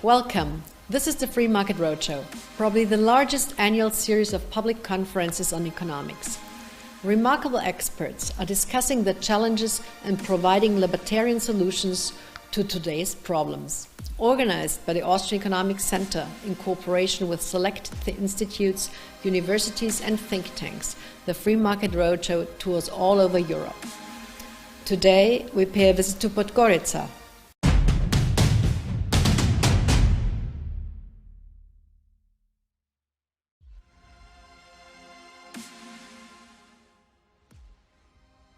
Welcome. This is the Free Market Roadshow, probably the largest annual series of public conferences on economics. Remarkable experts are discussing the challenges and providing libertarian solutions to today's problems. Organized by the Austrian Economic Center in cooperation with select institutes, universities and think tanks, the Free Market Roadshow tours all over Europe. Today we pay a visit to Podgorica.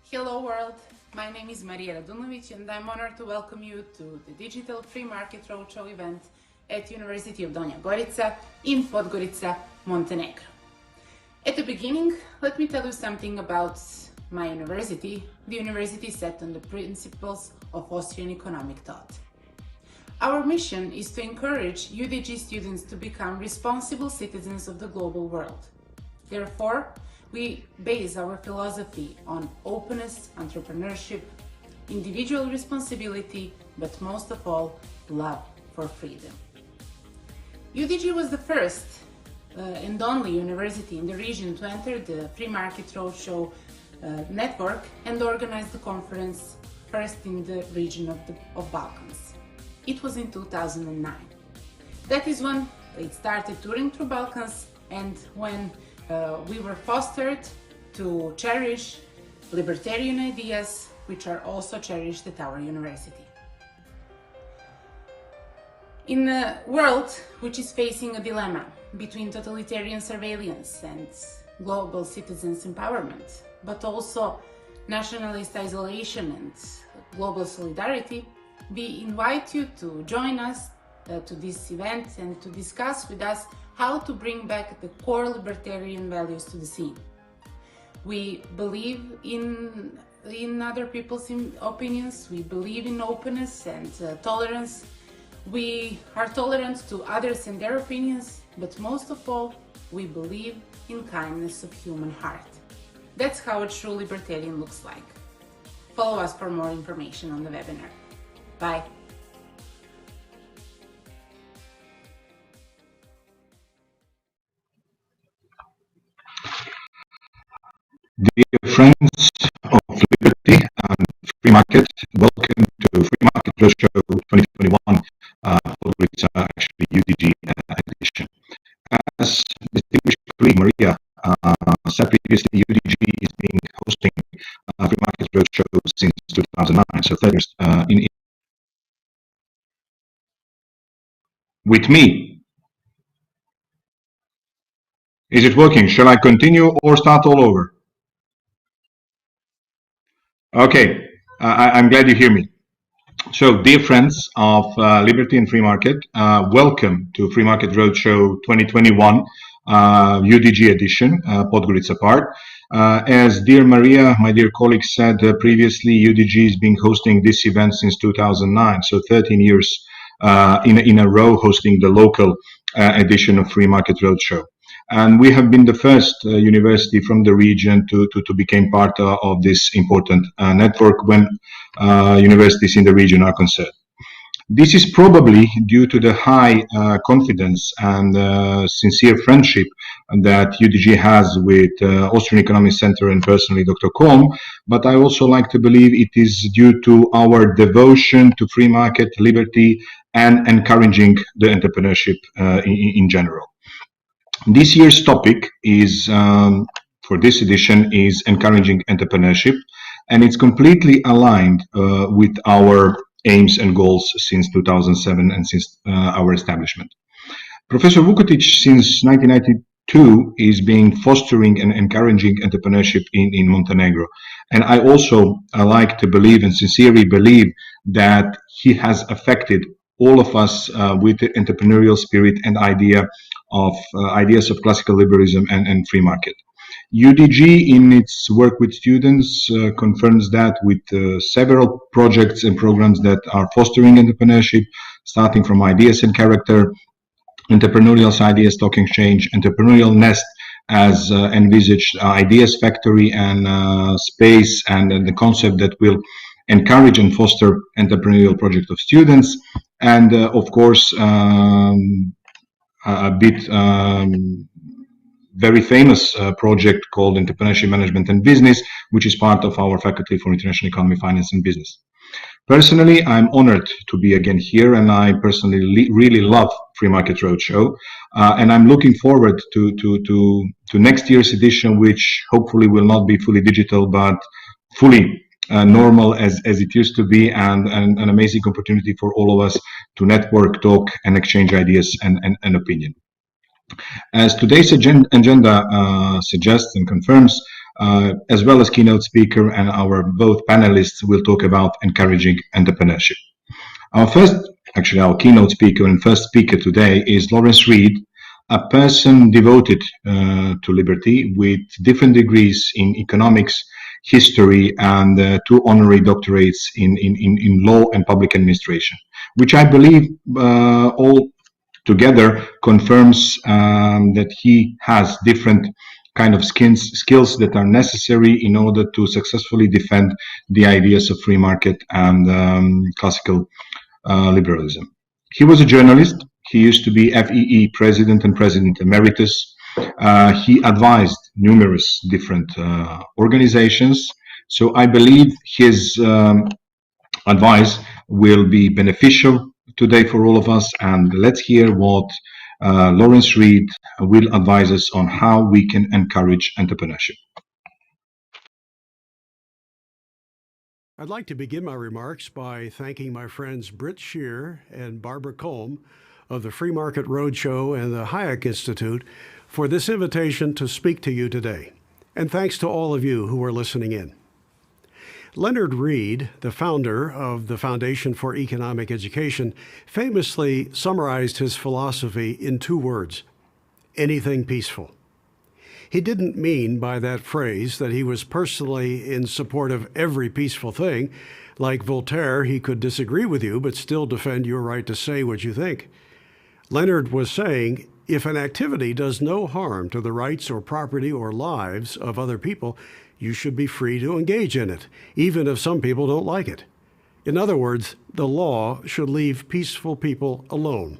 Hello world, my name is Marija Radunovic and I'm honored to welcome you to the Digital Free Market Roadshow event at University of Donja Gorica in Podgorica, Montenegro. At the beginning, let me tell you something about my university, the university set on the principles of Austrian economic thought. Our mission is to encourage UDG students to become responsible citizens of the global world. Therefore, we base our philosophy on openness, entrepreneurship, individual responsibility, but most of all, love for freedom. UDG was the first and only university in the region to enter the Free Market Roadshow network and organize the conference first in the region of Balkans. It was in 2009. That is when it started touring through Balkans and when we were fostered to cherish libertarian ideas, which are also cherished at our university. In a world which is facing a dilemma between totalitarian surveillance and global citizens' empowerment, but also nationalist isolation and global solidarity, we invite you to join us to this event and to discuss with us how to bring back the core libertarian values to the scene. We believe in other people's opinions, we believe in openness and tolerance. We are tolerant to others and their opinions, but most of all, we believe in kindness of human heart. That's how a true libertarian looks like. Follow us for more information on the webinar. Bye. Dear friends of liberty and free market, welcome to Free Market Roadshow 2021, Podgorica, actually UDG edition. As distinguished colleague Marija said previously, UDG is being hosting Free Market Roadshow since 2009, so 30 years with me. Is it working? Shall I continue or start all over? Okay, I'm glad you hear me. So, dear friends of Liberty and Free Market, welcome to Free Market Roadshow 2021, UDG edition, Podgorica part. As dear Marija, my dear colleague said previously, UDG has been hosting this event since 2009, so 13 years in a row hosting the local edition of Free Market Roadshow. And we have been the first university from the region to become part of this important network when universities in the region are concerned. This is probably due to the high confidence and sincere friendship that UDG has with Austrian Economic Center and personally Dr. Kolm, but I also like to believe it is due to our devotion to free market, liberty, and encouraging the entrepreneurship in general. This year's topic is, for this edition, is encouraging entrepreneurship, and it's completely aligned with our aims and goals since 2007 and since our establishment. Professor Vukotic, since 1992, is being fostering and encouraging entrepreneurship in Montenegro. And I also like to believe and sincerely believe that he has affected all of us with the entrepreneurial spirit and ideas of classical liberalism and free market. UDG, in its work with students, confirms that with several projects and programs that are fostering entrepreneurship, starting from ideas and character, entrepreneurial idea stock exchange, entrepreneurial nest as envisaged ideas factory and space, and the concept that will encourage and foster entrepreneurial project of students, and of course a bit very famous project called Entrepreneurship Management and Business, which is part of our Faculty for International Economy, Finance and Business. Personally, I'm honored to be again here, and I personally really love Free Market Roadshow, and I'm looking forward to next year's edition, which hopefully will not be fully digital, but fully normal as it used to be, and an amazing opportunity for all of us to network, talk, and exchange ideas and opinion. As today's agenda suggests and confirms, as well as keynote speaker and our both panelists will talk about encouraging entrepreneurship. Our keynote speaker and first speaker today is Lawrence Reed, a person devoted to liberty with different degrees in economics, history, and 2 honorary doctorates in law and public administration, which I believe all together confirms that he has different kind of skills that are necessary in order to successfully defend the ideas of free market and classical liberalism. He was a journalist. He used to be FEE president and president emeritus. He advised numerous different organizations. So I believe his advice will be beneficial today for all of us, and let's hear what Lawrence Reed will advise us on how we can encourage entrepreneurship. I'd like to begin my remarks by thanking my friends Britt Shear and Barbara Kolm of the Free Market Roadshow and the Hayek Institute for this invitation to speak to you today. And thanks to all of you who are listening in. Leonard Reed, the founder of the Foundation for Economic Education, famously summarized his philosophy in 2 words: anything peaceful. He didn't mean by that phrase that he was personally in support of every peaceful thing. Like Voltaire, he could disagree with you but still defend your right to say what you think. Leonard was saying, if an activity does no harm to the rights or property or lives of other people, you should be free to engage in it, even if some people don't like it. In other words, the law should leave peaceful people alone.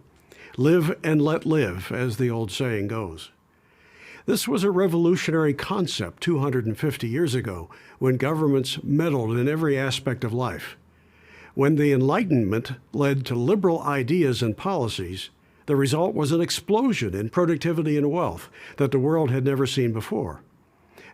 Live and let live, as the old saying goes. This was a revolutionary concept 250 years ago, when governments meddled in every aspect of life. When the Enlightenment led to liberal ideas and policies, the result was an explosion in productivity and wealth that the world had never seen before.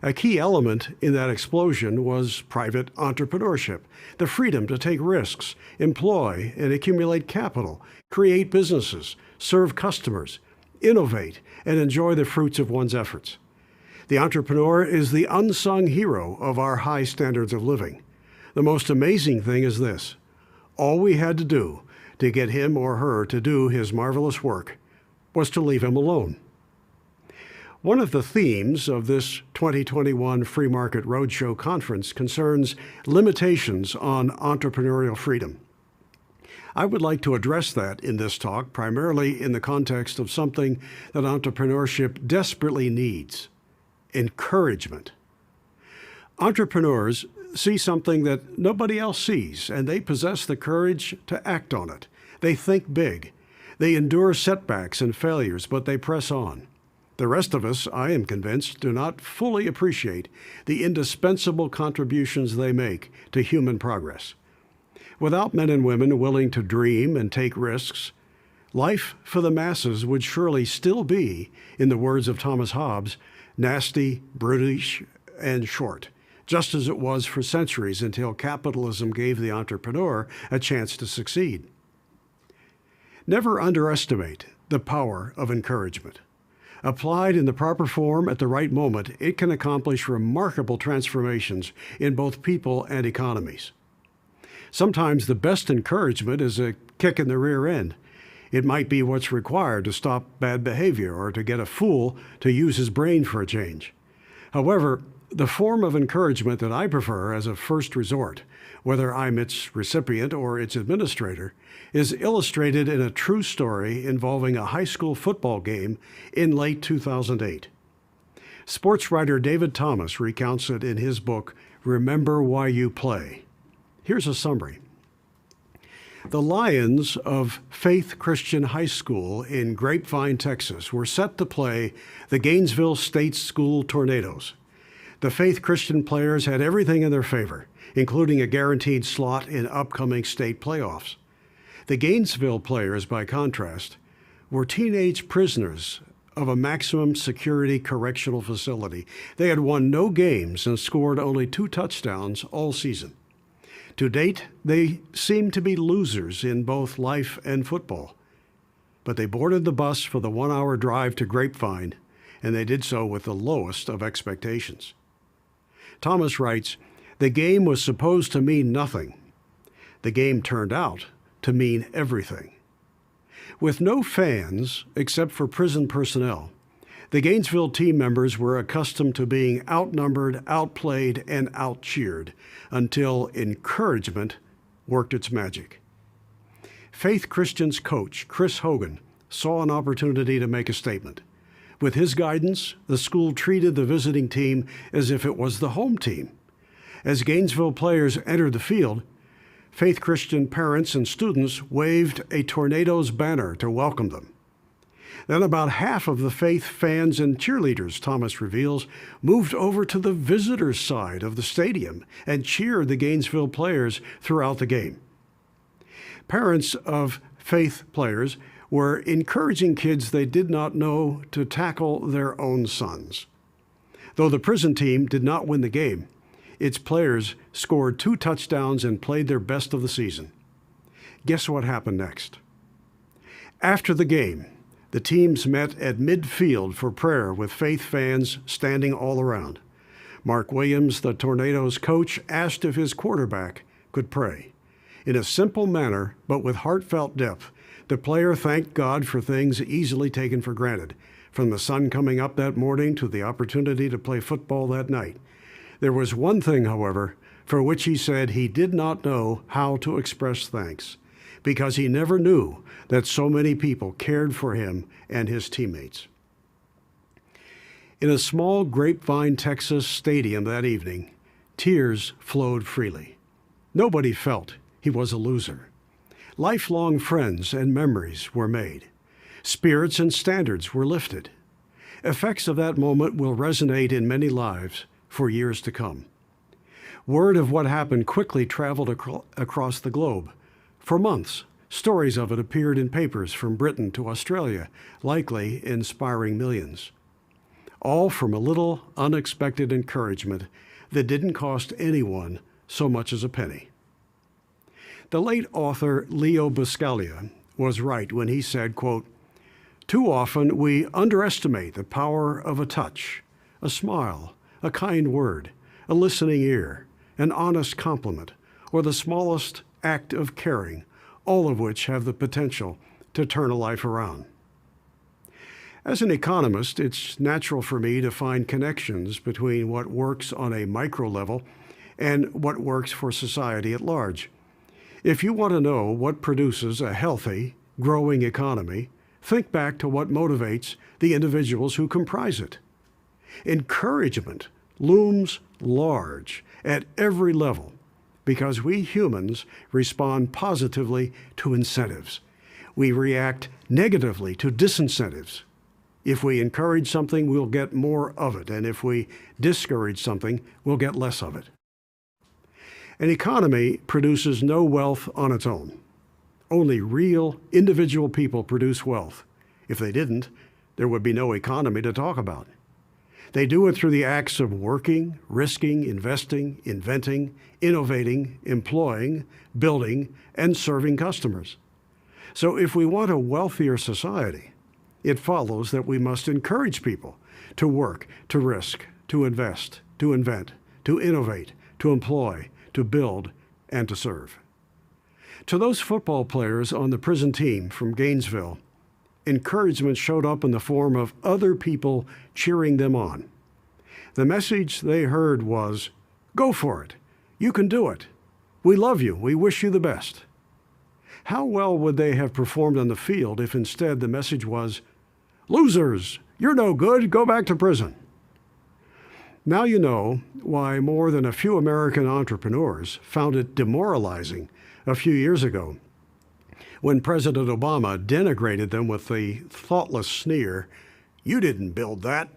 A key element in that explosion was private entrepreneurship, the freedom to take risks, employ and accumulate capital, create businesses, serve customers, innovate, and enjoy the fruits of one's efforts. The entrepreneur is the unsung hero of our high standards of living. The most amazing thing is this: all we had to do to get him or her to do his marvelous work was to leave him alone. One of the themes of this 2021 Free Market Roadshow conference concerns limitations on entrepreneurial freedom. I would like to address that in this talk, primarily in the context of something that entrepreneurship desperately needs: encouragement. Entrepreneurs see something that nobody else sees, and they possess the courage to act on it. They think big. They endure setbacks and failures, but they press on. The rest of us, I am convinced, do not fully appreciate the indispensable contributions they make to human progress. Without men and women willing to dream and take risks, life for the masses would surely still be, in the words of Thomas Hobbes, nasty, brutish, and short, just as it was for centuries until capitalism gave the entrepreneur a chance to succeed. Never underestimate the power of encouragement. Applied in the proper form at the right moment, it can accomplish remarkable transformations in both people and economies. Sometimes the best encouragement is a kick in the rear end. It might be what's required to stop bad behavior or to get a fool to use his brain for a change. However, the form of encouragement that I prefer as a first resort, whether I'm its recipient or its administrator, is illustrated in a true story involving a high school football game in late 2008. Sports writer David Thomas recounts it in his book, Remember Why You Play. Here's a summary. The Lions of Faith Christian High School in Grapevine, Texas, were set to play the Gainesville State School Tornadoes. The Faith Christian players had everything in their favor, including a guaranteed slot in upcoming state playoffs. The Gainesville players, by contrast, were teenage prisoners of a maximum security correctional facility. They had won no games and scored only 2 touchdowns all season. To date, they seemed to be losers in both life and football. But they boarded the bus for the 1-hour drive to Grapevine, and they did so with the lowest of expectations. Thomas writes, "The game was supposed to mean nothing. The game turned out to mean everything." With no fans, except for prison personnel, the Gainesville team members were accustomed to being outnumbered, outplayed, and outcheered until encouragement worked its magic. Faith Christian's coach, Chris Hogan, saw an opportunity to make a statement. With his guidance, the school treated the visiting team as if it was the home team. As Gainesville players entered the field, Faith Christian parents and students waved a Tornadoes banner to welcome them. Then about half of the Faith fans and cheerleaders, Thomas reveals, moved over to the visitors' side of the stadium and cheered the Gainesville players throughout the game. Parents of Faith players were encouraging kids they did not know to tackle their own sons. Though the prison team did not win the game, its players scored 2 touchdowns and played their best of the season. Guess what happened next? After the game, the teams met at midfield for prayer with Faith fans standing all around. Mark Williams, the Tornadoes coach, asked if his quarterback could pray. In a simple manner, but with heartfelt depth, the player thanked God for things easily taken for granted, from the sun coming up that morning to the opportunity to play football that night. There was one thing, however, for which he said he did not know how to express thanks, because he never knew that so many people cared for him and his teammates. In a small Grapevine, Texas stadium that evening, tears flowed freely. Nobody felt he was a loser. Lifelong friends and memories were made. Spirits and standards were lifted. Effects of that moment will resonate in many lives for years to come. Word of what happened quickly traveled across the globe. For months, stories of it appeared in papers from Britain to Australia, likely inspiring millions. All from a little unexpected encouragement that didn't cost anyone so much as a penny. The late author Leo Buscaglia was right when he said, quote, "Too often we underestimate the power of a touch, a smile, a kind word, a listening ear, an honest compliment, or the smallest act of caring, all of which have the potential to turn a life around." As an economist, it's natural for me to find connections between what works on a micro level and what works for society at large. If you want to know what produces a healthy, growing economy, think back to what motivates the individuals who comprise it. Encouragement looms large at every level because we humans respond positively to incentives. We react negatively to disincentives. If we encourage something, we'll get more of it, and if we discourage something, we'll get less of it. An economy produces no wealth on its own. Only real, individual people produce wealth. If they didn't, there would be no economy to talk about. They do it through the acts of working, risking, investing, inventing, innovating, employing, building, and serving customers. So if we want a wealthier society, it follows that we must encourage people to work, to risk, to invest, to invent, to innovate, to employ, to build, and to serve. To those football players on the prison team from Gainesville, encouragement showed up in the form of other people cheering them on. The message they heard was, "Go for it. You can do it. We love you. We wish you the best." How well would they have performed on the field if instead the message was, "Losers, you're no good. Go back to prison"? Now you know why more than a few American entrepreneurs found it demoralizing a few years ago when President Obama denigrated them with the thoughtless sneer, "You didn't build that."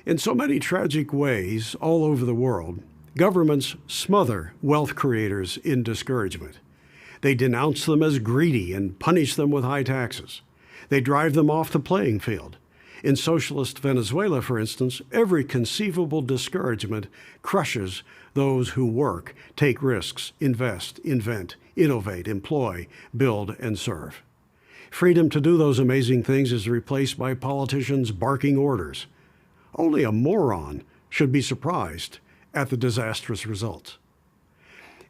In so many tragic ways all over the world, governments smother wealth creators in discouragement. They denounce them as greedy and punish them with high taxes. They drive them off the playing field. In socialist Venezuela, for instance, every conceivable discouragement crushes those who work, take risks, invest, invent, innovate, employ, build, and serve. Freedom to do those amazing things is replaced by politicians barking orders. Only a moron should be surprised at the disastrous results.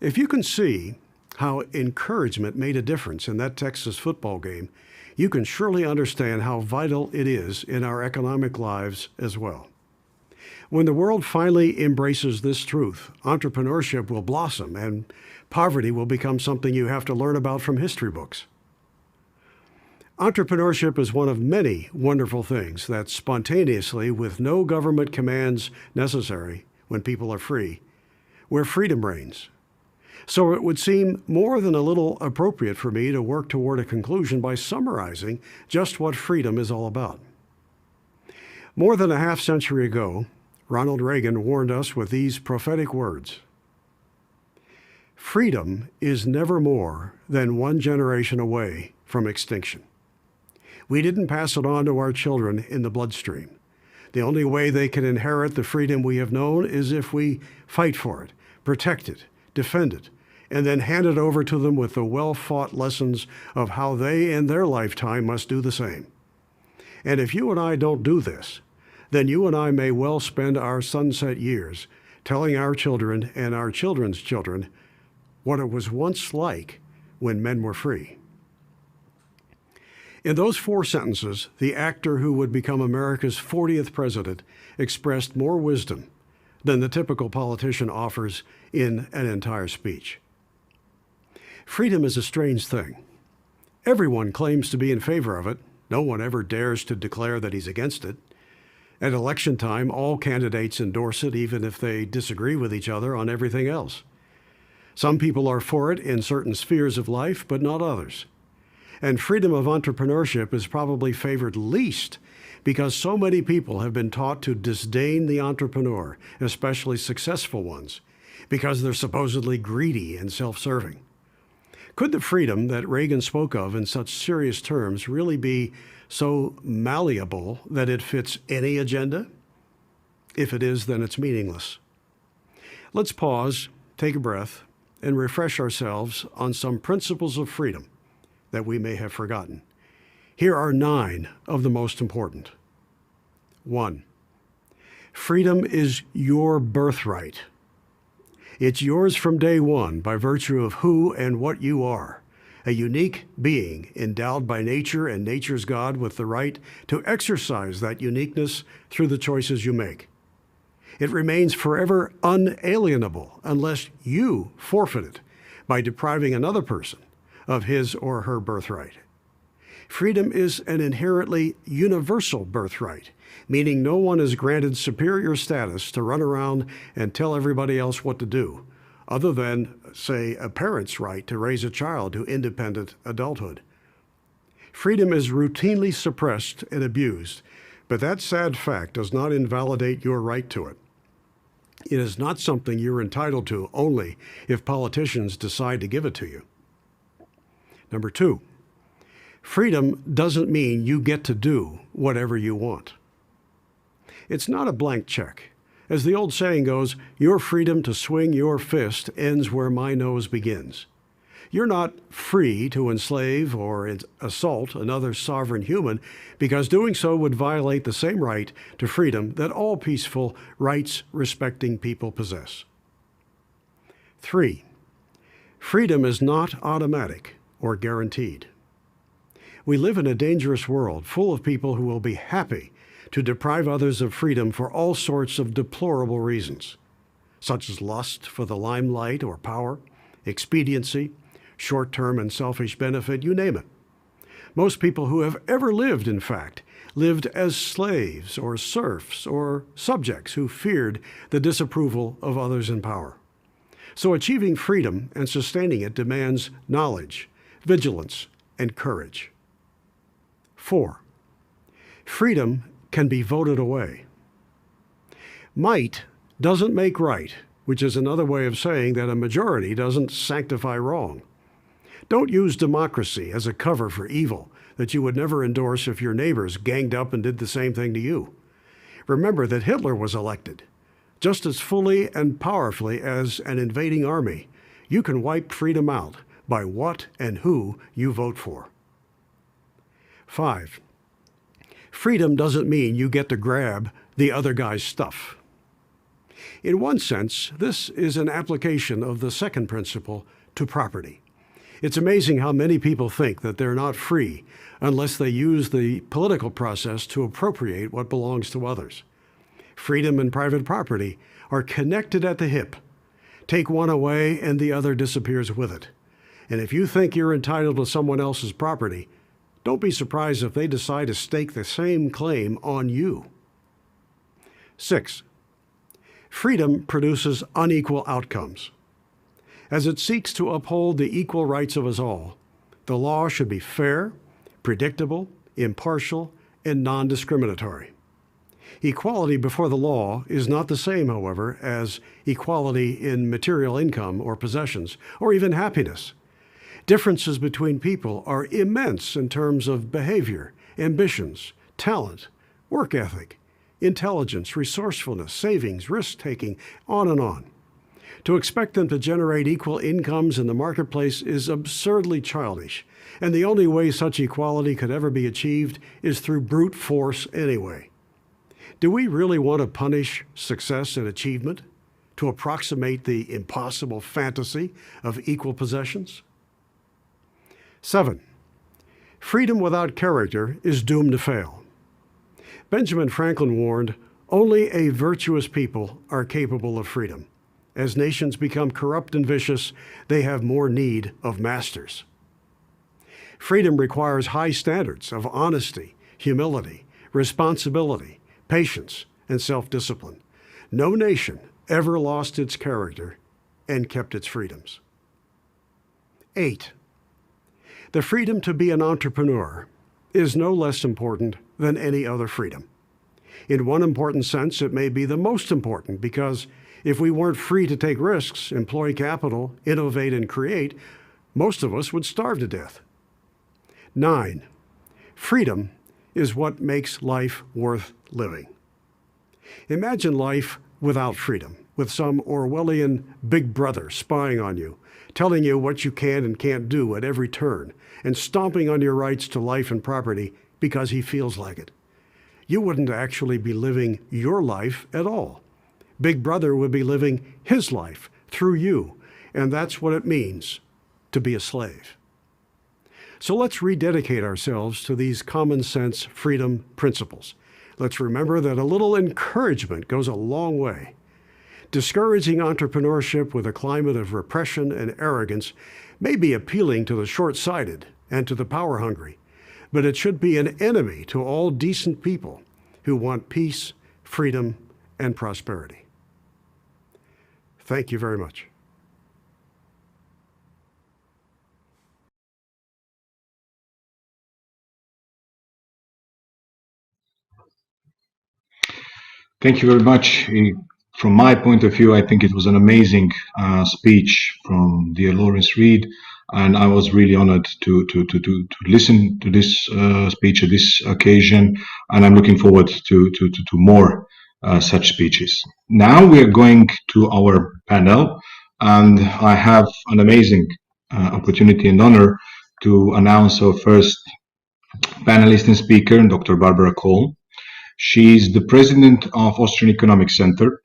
If you can see how encouragement made a difference in that Texas football game, you can surely understand how vital it is in our economic lives as well. When the world finally embraces this truth, entrepreneurship will blossom and poverty will become something you have to learn about from history books. Entrepreneurship is one of many wonderful things that spontaneously, with no government commands necessary when people are free, where freedom reigns. So it would seem more than a little appropriate for me to work toward a conclusion by summarizing just what freedom is all about. More than a half century ago, Ronald Reagan warned us with these prophetic words: "Freedom is never more than one generation away from extinction." We didn't pass it on to our children in the bloodstream. The only way they can inherit the freedom we have known is if we fight for it, protect it, defend it, and then hand it over to them with the well-fought lessons of how they in their lifetime must do the same. And if you and I don't do this, then you and I may well spend our sunset years telling our children and our children's children what it was once like when men were free. In those 4 sentences, the actor who would become America's 40th president expressed more wisdom than the typical politician offers in an entire speech. Freedom is a strange thing. Everyone claims to be in favor of it. No one ever dares to declare that he's against it. At election time, all candidates endorse it, even if they disagree with each other on everything else. Some people are for it in certain spheres of life, but not others. And freedom of entrepreneurship is probably favored least because so many people have been taught to disdain the entrepreneur, especially successful ones, because they're supposedly greedy and self-serving. Could the freedom that Reagan spoke of in such serious terms really be so malleable that it fits any agenda? If it is, then it's meaningless. Let's pause, take a breath, and refresh ourselves on some principles of freedom that we may have forgotten. Here are 9 of the most important. 1. Freedom is your birthright. It's yours from day one by virtue of who and what you are, a unique being endowed by nature and nature's God with the right to exercise that uniqueness through the choices you make. It remains forever unalienable unless you forfeit it by depriving another person of his or her birthright. Freedom is an inherently universal birthright, meaning no one is granted superior status to run around and tell everybody else what to do, other than, say, a parent's right to raise a child to independent adulthood. Freedom is routinely suppressed and abused, but that sad fact does not invalidate your right to it. It is not something you're entitled to only if politicians decide to give it to you. Number 2, freedom doesn't mean you get to do whatever you want. It's not a blank check. As the old saying goes, your freedom to swing your fist ends where my nose begins. You're not free to enslave or assault another sovereign human because doing so would violate the same right to freedom that all peaceful, rights-respecting people possess. 3, freedom is not automatic or guaranteed. We live in a dangerous world full of people who will be happy to deprive others of freedom for all sorts of deplorable reasons, such as lust for the limelight or power, expediency, short-term and selfish benefit, you name it. Most people who have ever lived, in fact, lived as slaves or serfs or subjects who feared the disapproval of others in power. So achieving freedom and sustaining it demands knowledge, vigilance, and courage. 4. Freedom can be voted away. Might doesn't make right, which is another way of saying that a majority doesn't sanctify wrong. Don't use democracy as a cover for evil that you would never endorse if your neighbors ganged up and did the same thing to you. Remember that Hitler was elected. Just as fully and powerfully as an invading army, you can wipe freedom out by what and who you vote for. 5. Freedom doesn't mean you get to grab the other guy's stuff. In one sense, this is an application of the second principle to property. It's amazing how many people think that they're not free unless they use the political process to appropriate what belongs to others. Freedom and private property are connected at the hip. Take one away and the other disappears with it. And if you think you're entitled to someone else's property, don't be surprised if they decide to stake the same claim on you. 6. Freedom produces unequal outcomes. As it seeks to uphold the equal rights of us all, the law should be fair, predictable, impartial, and non-discriminatory. Equality before the law is not the same, however, as equality in material income or possessions, or even happiness. Differences between people are immense in terms of behavior, ambitions, talent, work ethic, intelligence, resourcefulness, savings, risk-taking, on and on. To expect them to generate equal incomes in the marketplace is absurdly childish, and the only way such equality could ever be achieved is through brute force anyway. Do we really want to punish success and achievement to approximate the impossible fantasy of equal possessions? 7. Freedom without character is doomed to fail. Benjamin Franklin warned, "Only a virtuous people are capable of freedom. As nations become corrupt and vicious, they have more need of masters." Freedom requires high standards of honesty, humility, responsibility, patience, and self-discipline. No nation ever lost its character and kept its freedoms. 8. The freedom to be an entrepreneur is no less important than any other freedom. In one important sense, it may be the most important because if we weren't free to take risks, employ capital, innovate, and create, most of us would starve to death. 9. Freedom is what makes life worth living. Imagine life without freedom, with some Orwellian big brother spying on you, telling you what you can and can't do at every turn, and stomping on your rights to life and property because he feels like it. You wouldn't actually be living your life at all. Big Brother would be living his life through you, and that's what it means to be a slave. So let's rededicate ourselves to these common sense freedom principles. Let's remember that a little encouragement goes a long way. Discouraging entrepreneurship with a climate of repression and arrogance may be appealing to the short-sighted and to the power-hungry, but it should be an enemy to all decent people who want peace, freedom, and prosperity. Thank you very much. Thank you very much. From my point of view, I think it was an amazing speech from dear Lawrence Reed, and I was really honored to listen to this speech at this occasion, and I'm looking forward to more such speeches. Now we are going to our panel, and I have an amazing opportunity and honor to announce our first panelist and speaker, Dr. Barbara Kolm. She's the president of Austrian Economic Center.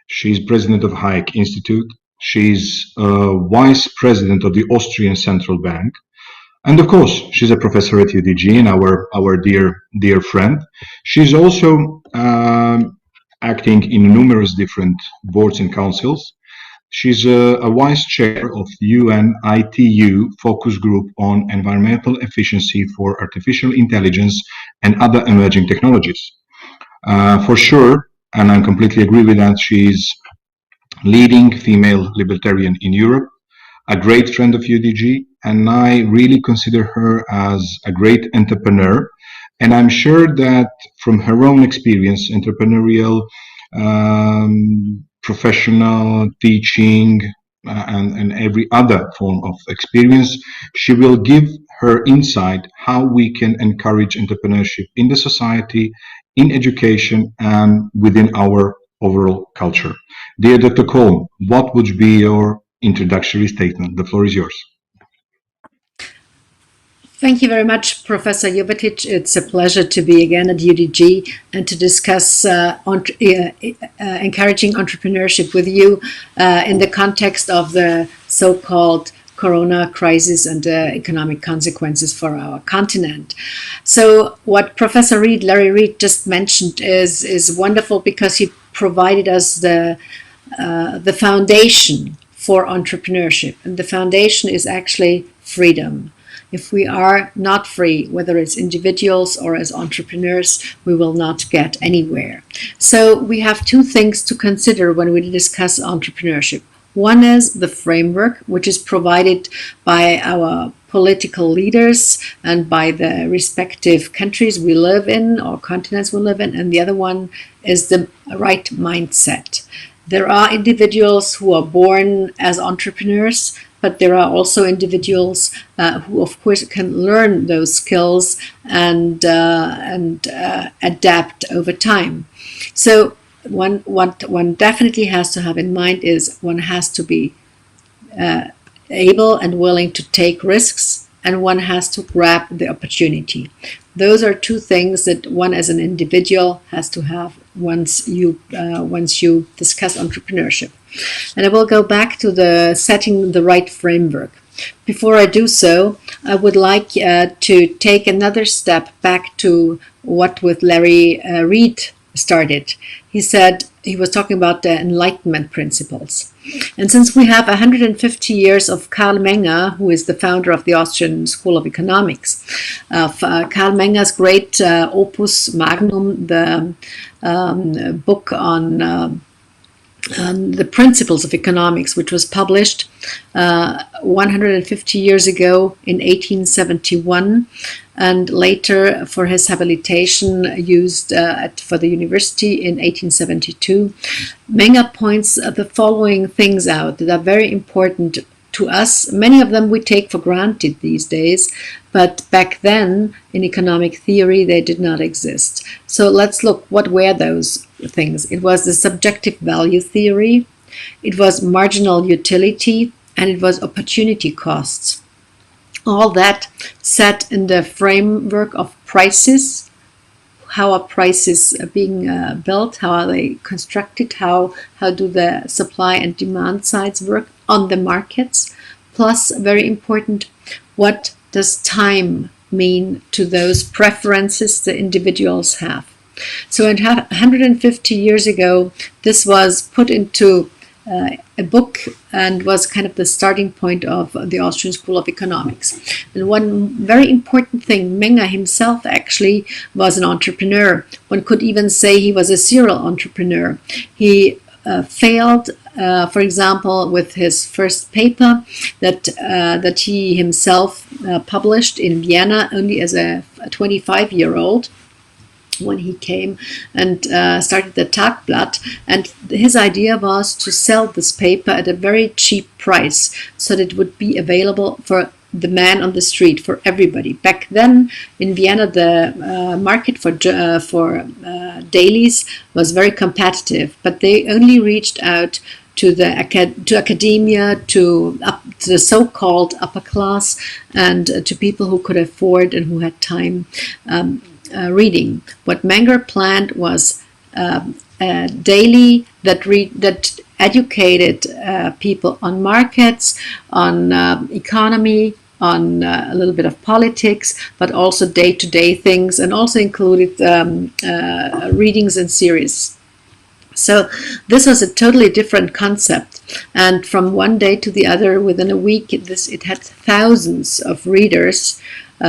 She's president of Hayek Institute. She's vice president of the Austrian Central Bank. And of course, she's a professor at UDG and our dear friend. She's also acting in numerous different boards and councils. She's a vice chair of UN ITU focus group on environmental efficiency for artificial intelligence and other emerging technologies. For sure, and I completely agree with that, she's leading female libertarian in Europe, a great friend of UDG, and I really consider her as a great entrepreneur. And I'm sure that from her own experience, entrepreneurial, professional, teaching, and every other form of experience, she will give her insight how we can encourage entrepreneurship in the society, in education, and within our overall culture. Dear Dr. Kolm, what would be your introductory statement? The floor is yours. Thank you very much, Professor Jovetic. It's a pleasure to be again at UDG and to discuss encouraging entrepreneurship with you in the context of the so-called Corona crisis and economic consequences for our continent. So what Professor Larry Reed just mentioned is wonderful because he provided us the foundation for entrepreneurship. And the foundation is actually freedom. If we are not free, whether it's individuals or as entrepreneurs, we will not get anywhere. So we have two things to consider when we discuss entrepreneurship. One is the framework, which is provided by our political leaders and by the respective countries we live in or continents we live in. And the other one is the right mindset. There are individuals who are born as entrepreneurs, but there are also individuals who, of course, can learn those skills and adapt over time. So what one definitely has to have in mind is one has to be able and willing to take risks, and one has to grab the opportunity. Those are two things that one as an individual has to have once you discuss entrepreneurship. And I will go back to the setting the right framework. Before I do so, I would like to take another step back to what with Larry Reed started. He said he was talking about the enlightenment principles. And since we have 150 years of Karl Menger, who is the founder of the Austrian School of Economics, Karl Menger's great opus magnum, the book on the principles of economics, which was published 150 years ago in 1871, and later for his habilitation used for the university in 1872. Menger points the following things out that are very important to us. Many of them we take for granted these days, but back then in economic theory they did not exist. So let's look, what were those things? It was the subjective value theory, it was marginal utility, and it was opportunity costs. All that set in the framework of prices. How are prices being built? How are they constructed? How do the supply and demand sides work on the markets? Plus, very important, what does time mean to those preferences the individuals have? So 150 years ago, this was put into a book and was kind of the starting point of the Austrian School of Economics. And one very important thing, Menger himself actually was an entrepreneur. One could even say he was a serial entrepreneur. He failed, for example, with his first paper that he himself published in Vienna only as a 25-year-old. When he came and started the Tagblatt, and his idea was to sell this paper at a very cheap price so that it would be available for the man on the street, for everybody. Back then in Vienna, the market for dailies was very competitive, but they only reached out to academia, to the so-called upper class, and to people who could afford and who had time reading. What Menger planned was a daily that educated people on markets, on economy, on a little bit of politics, but also day-to-day things, and also included readings and series. So this was a totally different concept, and from one day to the other, within a week, it had thousands of readers,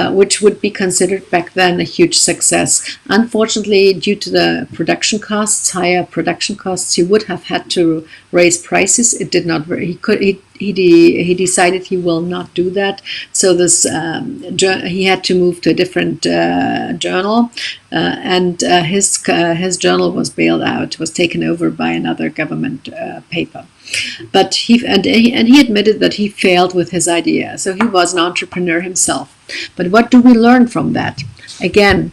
which would be considered back then a huge success. Unfortunately, due to the production costs, higher production costs, he would have had to raise prices. It did not. He decided he will not do that. So this he had to move to a different journal, and his journal was bailed out, was taken over by another government paper. But he admitted that he failed with his idea. So he was an entrepreneur himself. But what do we learn from that? Again,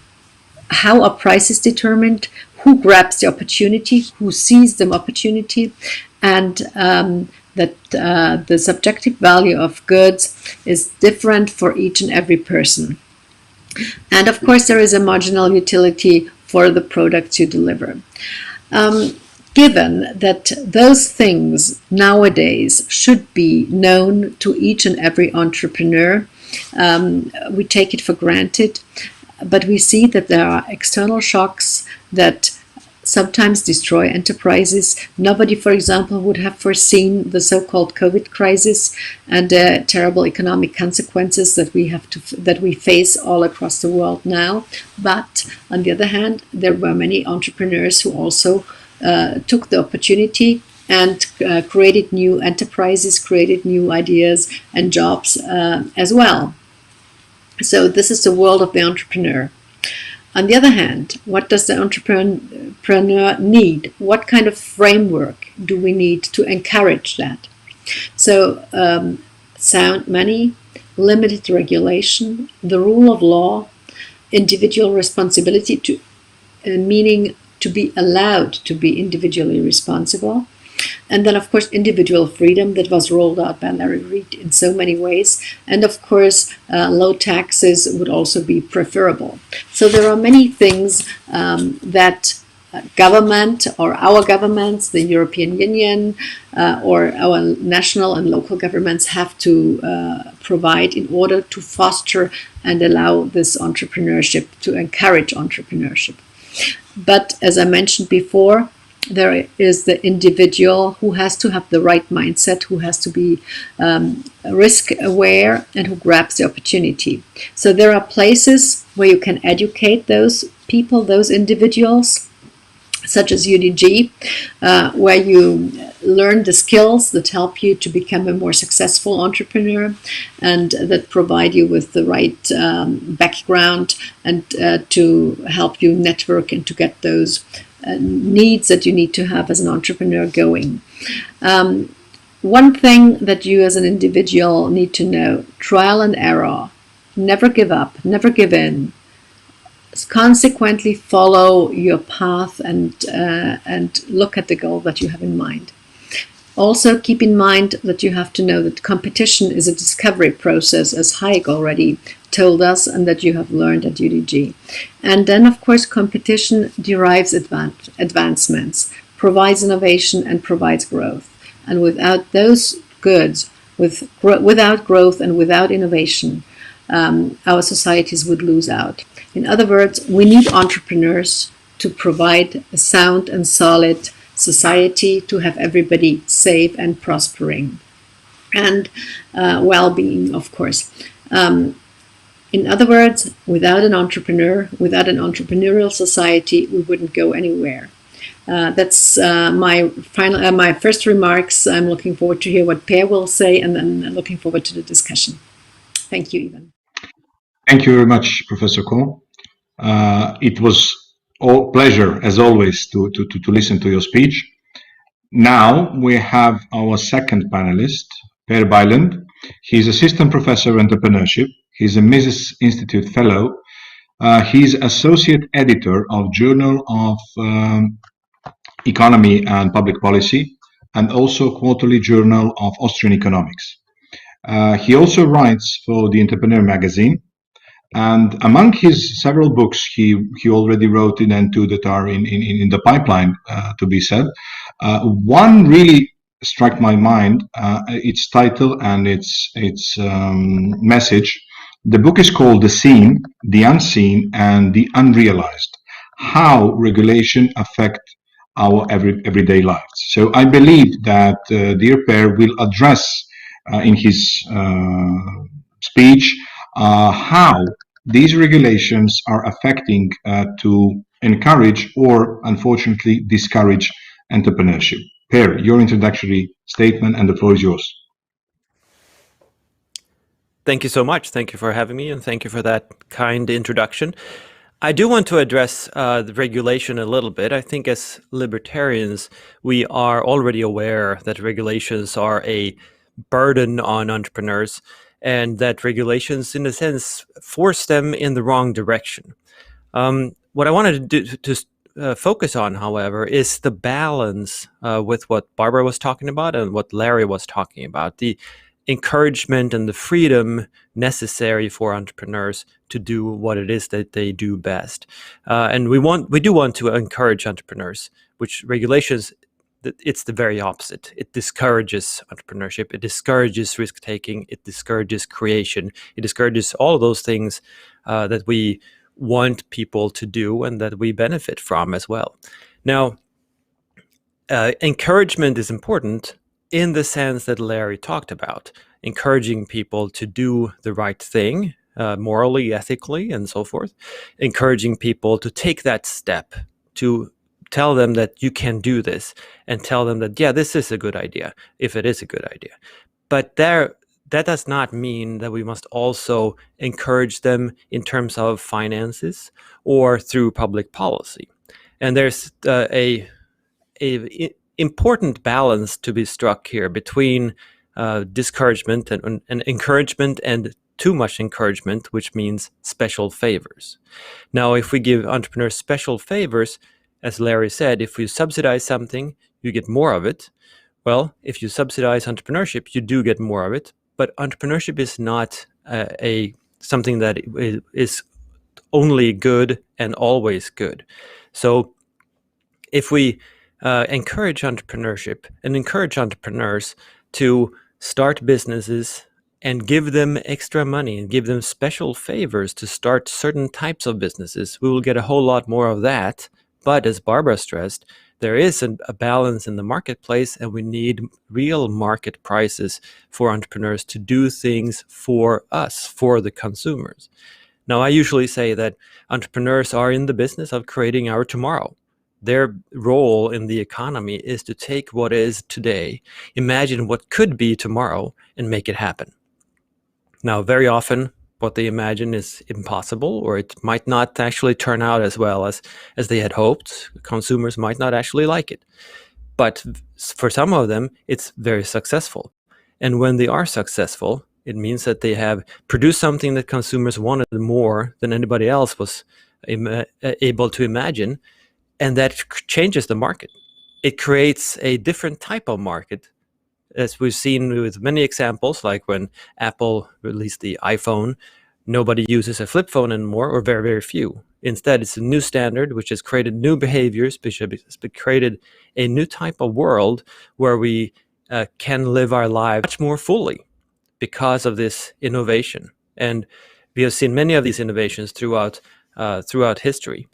how are prices determined? Who grabs the opportunity? Who sees the opportunity? And that the subjective value of goods is different for each and every person. And of course, there is a marginal utility for the products you deliver. Given that those things nowadays should be known to each and every entrepreneur, we take it for granted, but we see that there are external shocks that sometimes destroy enterprises. Nobody, for example, would have foreseen the so-called COVID crisis and the terrible economic consequences that we face all across the world now. But on the other hand, there were many entrepreneurs who also took the opportunity and created new enterprises, created new ideas and jobs as well. So this is the world of the entrepreneur. On the other hand, what does the entrepreneur need? What kind of framework do we need to encourage that? So sound money, limited regulation, the rule of law, individual responsibility, meaning to be allowed to be individually responsible. And then, of course, individual freedom that was rolled out by Larry Reid in so many ways. And of course, low taxes would also be preferable. So there are many things that government or our governments, the European Union or our national and local governments have to provide in order to foster and allow this entrepreneurship, to encourage entrepreneurship. But as I mentioned before, there is the individual who has to have the right mindset, who has to be risk aware and who grabs the opportunity. So there are places where you can educate those people, those individuals, such as UDG, where you learn the skills that help you to become a more successful entrepreneur and that provide you with the right background and to help you network and to get those needs that you need to have as an entrepreneur going. One thing that you as an individual need to know: trial and error. Never give up, never give in. Consequently follow your path and look at the goal that you have in mind. Also keep in mind that you have to know that competition is a discovery process, as Hayek already told us and that you have learned at UDG. And then, of course, competition derives advancements, provides innovation and provides growth. And without those goods, without growth and without innovation, our societies would lose out. In other words, we need entrepreneurs to provide a sound and solid society, to have everybody safe and prospering and well-being, of course. In other words, without an entrepreneur, without an entrepreneurial society, we wouldn't go anywhere. That's my first remarks. I'm looking forward to hear what Per will say, and then looking forward to the discussion. Thank you, Ivan. Thank you very much, Professor Kolm. It was a pleasure, as always, to listen to your speech. Now we have our second panelist, Per Bylund. He's Assistant Professor of Entrepreneurship. He's a Mises Institute Fellow. He's Associate Editor of Journal of Economy and Public Policy, and also Quarterly Journal of Austrian Economics. He also writes for the Entrepreneur magazine. And among his several books, he already wrote in N2 that are in the pipeline, to be said. One really struck my mind, its title and its message. The book is called The Seen, the Unseen, and the Unrealized: How Regulation Affect Our Everyday Lives. So I believe that dear Per will address in his speech how these regulations are affecting to encourage or unfortunately discourage entrepreneurship. Per, your introductory statement, and the floor is yours. Thank you so much. Thank you for having me, and thank you for that kind introduction. I do want to address the regulation a little bit. I think as libertarians, we are already aware that regulations are a burden on entrepreneurs, and that regulations, in a sense, force them in the wrong direction. What I wanted to focus on, however, is the balance with what Barbara was talking about and what Larry was talking about, the encouragement and the freedom necessary for entrepreneurs to do what it is that they do best. And we do want to encourage entrepreneurs, which regulations, it's the very opposite. It discourages entrepreneurship, it discourages risk-taking, it discourages creation, it discourages all of those things that we want people to do and that we benefit from as well. Now, encouragement is important in the sense that Larry talked about, encouraging people to do the right thing, morally, ethically, and so forth, encouraging people to take that step, to tell them that you can do this, and tell them that, yeah, this is a good idea, if it is a good idea. But that does not mean that we must also encourage them in terms of finances or through public policy. And there's a important balance to be struck here between discouragement and encouragement and too much encouragement, which means special favors. Now, if we give entrepreneurs special favors, as Larry said, if you subsidize something, you get more of it. Well, if you subsidize entrepreneurship, you do get more of it. But entrepreneurship is not something that is only good and always good. So if we encourage entrepreneurship and encourage entrepreneurs to start businesses and give them extra money and give them special favors to start certain types of businesses, we will get a whole lot more of that. But as Barbara stressed, there is a balance in the marketplace, and we need real market prices for entrepreneurs to do things for us, for the consumers. Now, I usually say that entrepreneurs are in the business of creating our tomorrow. Their role in the economy is to take what is today, imagine what could be tomorrow, and make it happen. Now, very often, what they imagine is impossible, or it might not actually turn out as well as they had hoped. Consumers might not actually like it. But for some of them, it's very successful. And when they are successful, it means that they have produced something that consumers wanted more than anybody else was able to imagine. And that changes the market. It creates a different type of market, as we've seen with many examples, like when Apple released the iPhone, nobody uses a flip phone anymore, or very, very few. Instead, it's a new standard, which has created new behaviors, which has created a new type of world where we can live our lives much more fully because of this innovation. And we have seen many of these innovations throughout history.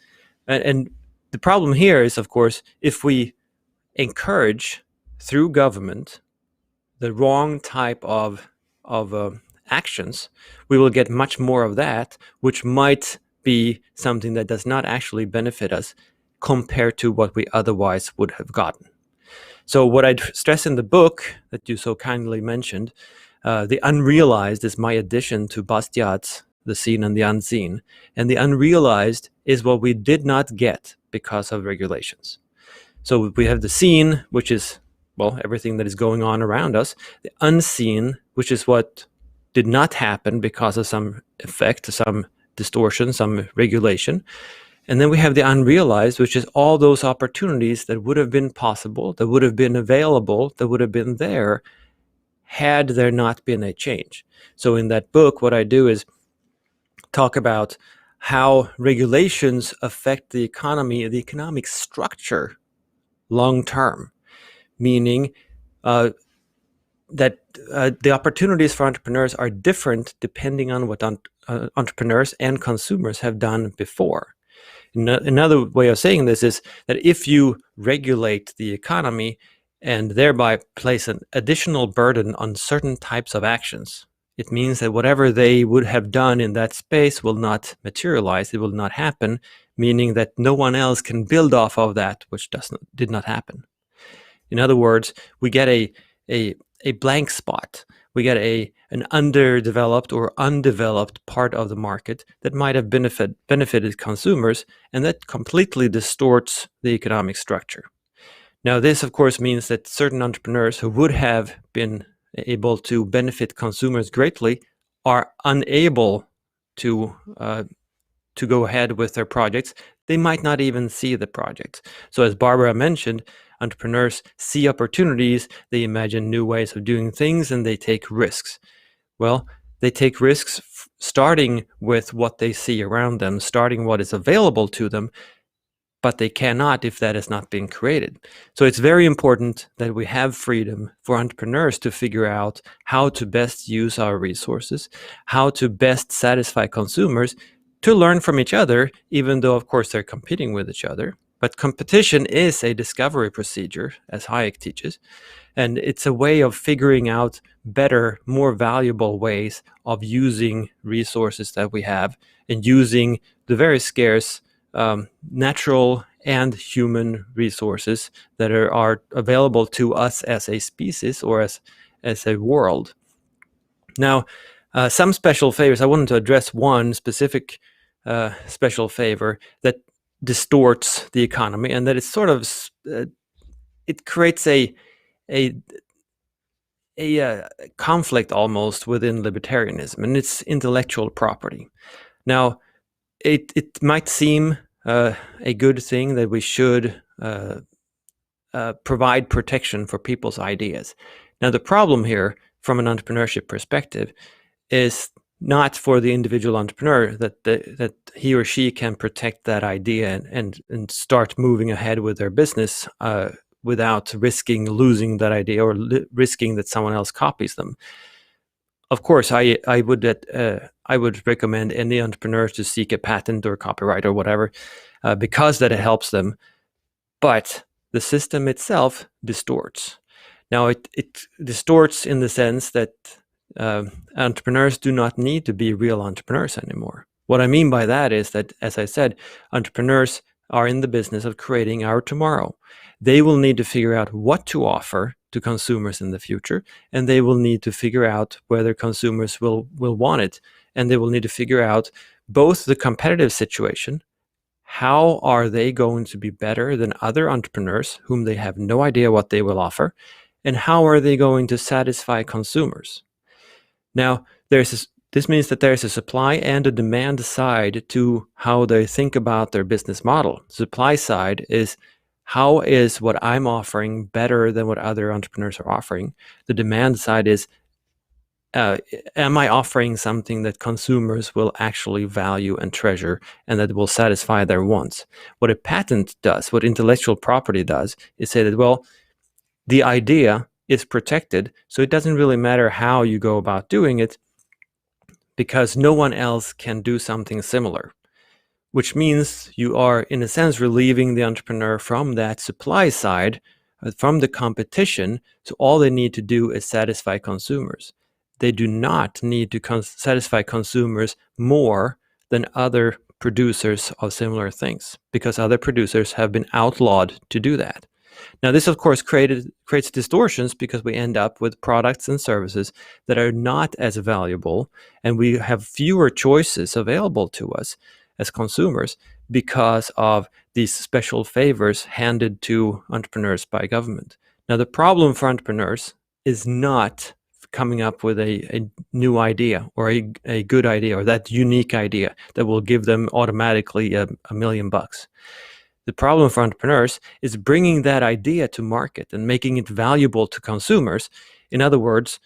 And the problem here is, of course, if we encourage through government the wrong type of actions, we will get much more of that, which might be something that does not actually benefit us compared to what we otherwise would have gotten. So what I stress in the book that you so kindly mentioned, the unrealized is my addition to Bastiat's The Seen and the Unseen. And the unrealized is what we did not get because of regulations. So we have the seen, which is, well, everything that is going on around us. The unseen, which is what did not happen because of some effect, some distortion, some regulation. And then we have the unrealized, which is all those opportunities that would have been possible, that would have been available, that would have been there had there not been a change. So in that book, what I do is talk about how regulations affect the economy, the economic structure long term, meaning that the opportunities for entrepreneurs are different depending on what entrepreneurs and consumers have done before. Another way of saying this is that if you regulate the economy and thereby place an additional burden on certain types of actions, it means that whatever they would have done in that space will not materialize, it will not happen, meaning that no one else can build off of that which did not happen. In other words, we get a blank spot. We get an underdeveloped or undeveloped part of the market that might have benefited consumers, and that completely distorts the economic structure. Now, this, of course, means that certain entrepreneurs who would have been able to benefit consumers greatly are unable to go ahead with their projects. They might not even see the projects. So as Barbara mentioned, entrepreneurs see opportunities, they imagine new ways of doing things, and they take risks. Well, they take risks starting with what they see around them, starting what is available to them, but they cannot if that has not been created. So it's very important that we have freedom for entrepreneurs to figure out how to best use our resources, how to best satisfy consumers, to learn from each other, even though, of course, they're competing with each other. But competition is a discovery procedure, as Hayek teaches, and it's a way of figuring out better, more valuable ways of using resources that we have and using the very scarce natural and human resources that are available to us as a species or as a world. Now, some special favors. I wanted to address one specific special favor that distorts the economy, and that it's sort of it creates a conflict almost within libertarianism, and it's intellectual property. Now, it might seem a good thing that we should provide protection for people's ideas. Now, the problem here, from an entrepreneurship perspective, is not for the individual entrepreneur that he or she can protect that idea and start moving ahead with their business without risking losing that idea or risking that someone else copies them. Of course, I would recommend any entrepreneur to seek a patent or copyright or whatever, because that it helps them. But the system itself distorts. Now, it distorts in the sense that entrepreneurs do not need to be real entrepreneurs anymore. What I mean by that is that, as I said, entrepreneurs are in the business of creating our tomorrow. They will need to figure out what to offer to consumers in the future, and they will need to figure out whether consumers will want it, and they will need to figure out both the competitive situation, how are they going to be better than other entrepreneurs whom they have no idea what they will offer, and how are they going to satisfy consumers. Now, this means that there's a supply and a demand side to how they think about their business model. Supply side is, how is what I'm offering better than what other entrepreneurs are offering? The demand side is, am I offering something that consumers will actually value and treasure and that will satisfy their wants? What a patent does, what intellectual property does, is say that, well, the idea is protected, so it doesn't really matter how you go about doing it because no one else can do something similar. Which means you are, in a sense, relieving the entrepreneur from that supply side, from the competition. So all they need to do is satisfy consumers. They do not need to satisfy consumers more than other producers of similar things, because other producers have been outlawed to do that. Now, this, of course, creates distortions because we end up with products and services that are not as valuable, and we have fewer choices available to us as consumers because of these special favors handed to entrepreneurs by government. Now, the problem for entrepreneurs is not coming up with a new idea or a good idea or that unique idea that will give them automatically $1 million. The problem for entrepreneurs is bringing that idea to market and making it valuable to consumers. In other words,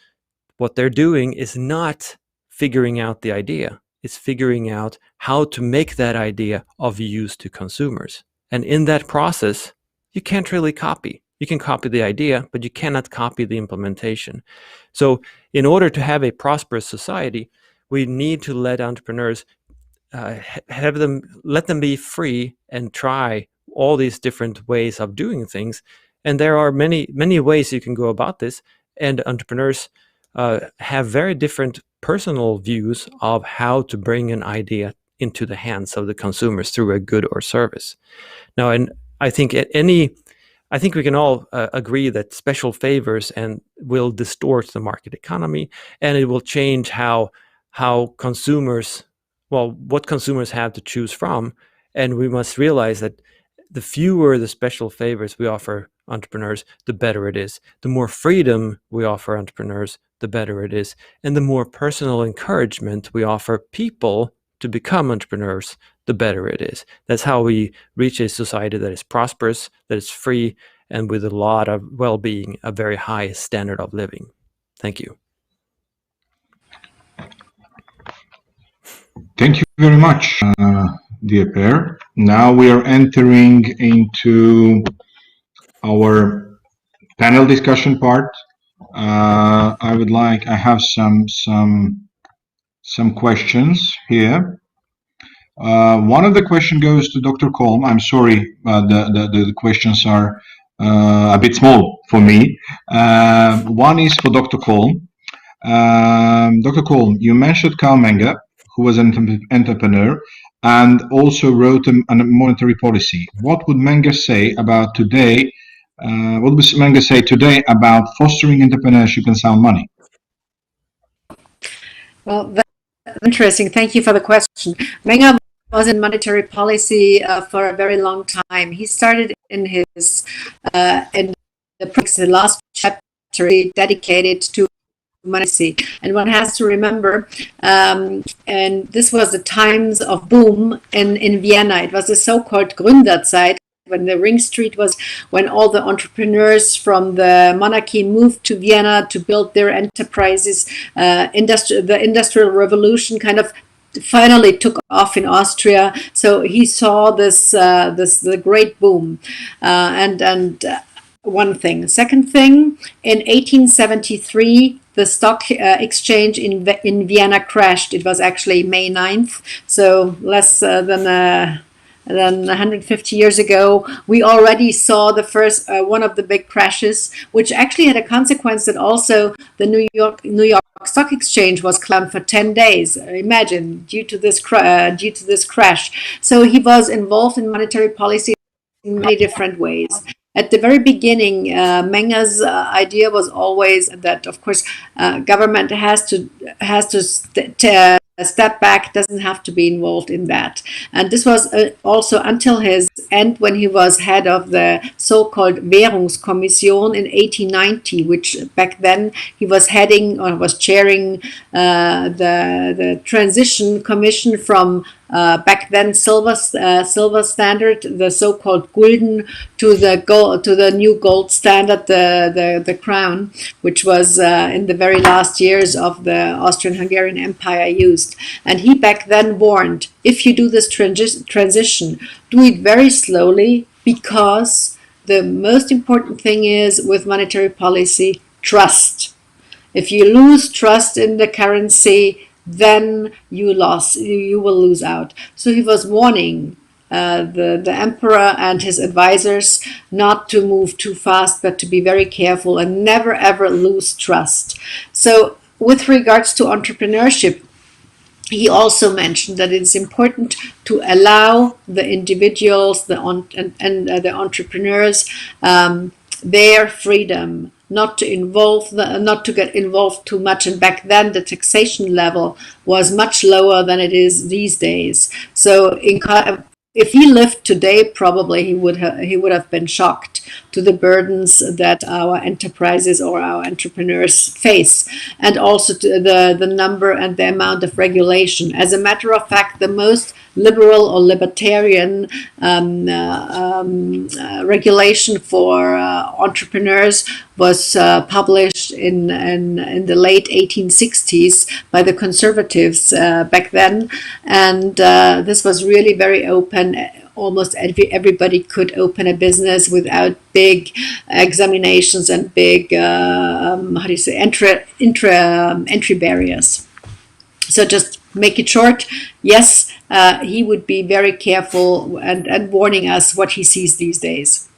what they're doing is not figuring out the idea. It's figuring out how to make that idea of use to consumers. And in that process, you can't really copy. You can copy the idea, but you cannot copy the implementation. So in order to have a prosperous society, we need to let entrepreneurs let them be free and try all these different ways of doing things. And there are many ways you can go about this. And entrepreneurs have very different personal views of how to bring an idea into the hands of the consumers through a good or service. Now, and I think any I think we can all agree that special favors and will distort the market economy, and it will change how consumers, what consumers have to choose from. And we must realize that the fewer the special favors we offer entrepreneurs, the better it is. The more freedom we offer entrepreneurs, the better it is. And the more personal encouragement we offer people to become entrepreneurs, the better it is. That's how we reach a society that is prosperous, that is free, and with a lot of well-being, a very high standard of living. Thank you. Thank you very much, dear Per. Now we are entering into our panel discussion part. I have some questions here. One of the question goes to Dr. Kolm. I'm sorry, the questions are a bit small for me. One is for Dr. Kolm. Dr. Kolm, you mentioned Carl Menger, who was an entrepreneur and also wrote a monetary policy. What would Menger say about today? What would Menger say today about fostering entrepreneurship and sound money? Well, that's interesting. Thank you for the question. Menger was in monetary policy for a very long time. He started in his in the last chapter dedicated to money, and one has to remember, and this was the times of boom in Vienna. It was the so-called Gründerzeit, when the Ring Street was, when all the entrepreneurs from the monarchy moved to Vienna to build their enterprises. The Industrial Revolution kind of finally took off in Austria, so he saw the great boom, and one thing. Second thing, in 1873, the stock exchange in Vienna crashed. It was actually May 9th, so less than 150 years ago. We already saw the first one of the big crashes, which actually had a consequence that also the New York Stock Exchange was closed for 10 days. Imagine, due to this crash. So he was involved in monetary policy in many different ways. At the very beginning, Menger's idea was always that, of course, government has to step back, doesn't have to be involved in that. And this was also until his end, when he was head of the so-called Währungskommission in 1890, which back then he was heading or was chairing the transition commission from back then silver standard, the so-called gulden, to the new gold standard, the crown, which was in the very last years of the Austrian-Hungarian Empire used. And he back then warned, if you do this transition, do it very slowly, because the most important thing is with monetary policy, trust. If you lose trust in the currency, then you will lose out. So he was warning the emperor and his advisors not to move too fast, but to be very careful and never ever lose trust. So with regards to entrepreneurship, he also mentioned that it's important to allow the individuals, the entrepreneurs, their freedom, not to get involved too much. And back then, the taxation level was much lower than it is these days. So if he lived today, probably he would have been shocked to the burdens that our enterprises or our entrepreneurs face, and also to the number and the amount of regulation. As a matter of fact, the most liberal or libertarian regulation for entrepreneurs was published in the late 1860s by the conservatives back then, and this was really very open. Almost everybody could open a business without big examinations and big entry barriers. So just make it short. Yes, he would be very careful and warning us what he sees these days.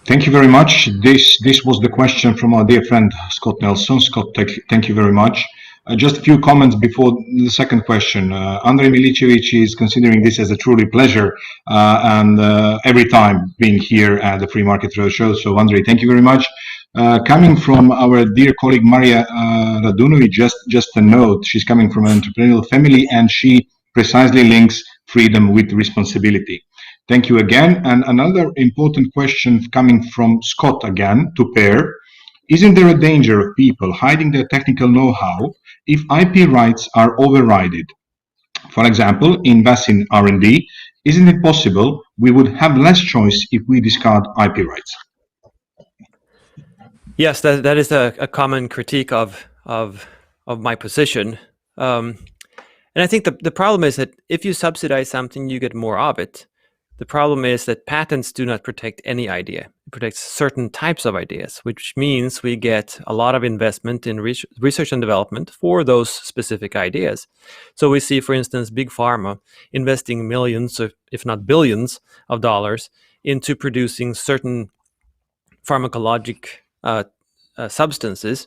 Thank you very much. This was the question from our dear friend Scott Nelson. Scott, thank you very much. Just a few comments before the second question. Andrei Milicevic is considering this as a truly pleasure and every time being here at the Free Market Roadshow. So Andrei, thank you very much. Coming from our dear colleague Marija Radunovic, just a note, she's coming from an entrepreneurial family and she precisely links freedom with responsibility. Thank you again. And another important question coming from Scott again to Per. Isn't there a danger of people hiding their technical know-how if IP rights are overridden? For example, invest in R&D. Isn't it possible we would have less choice if we discard IP rights? Yes, that is a common critique of my position. And I think the problem is that if you subsidize something, you get more of it. The problem is that patents do not protect any idea. It protects certain types of ideas, which means we get a lot of investment in research and development for those specific ideas. So we see, for instance, Big Pharma investing millions, if not billions, of dollars into producing certain pharmacologic substances,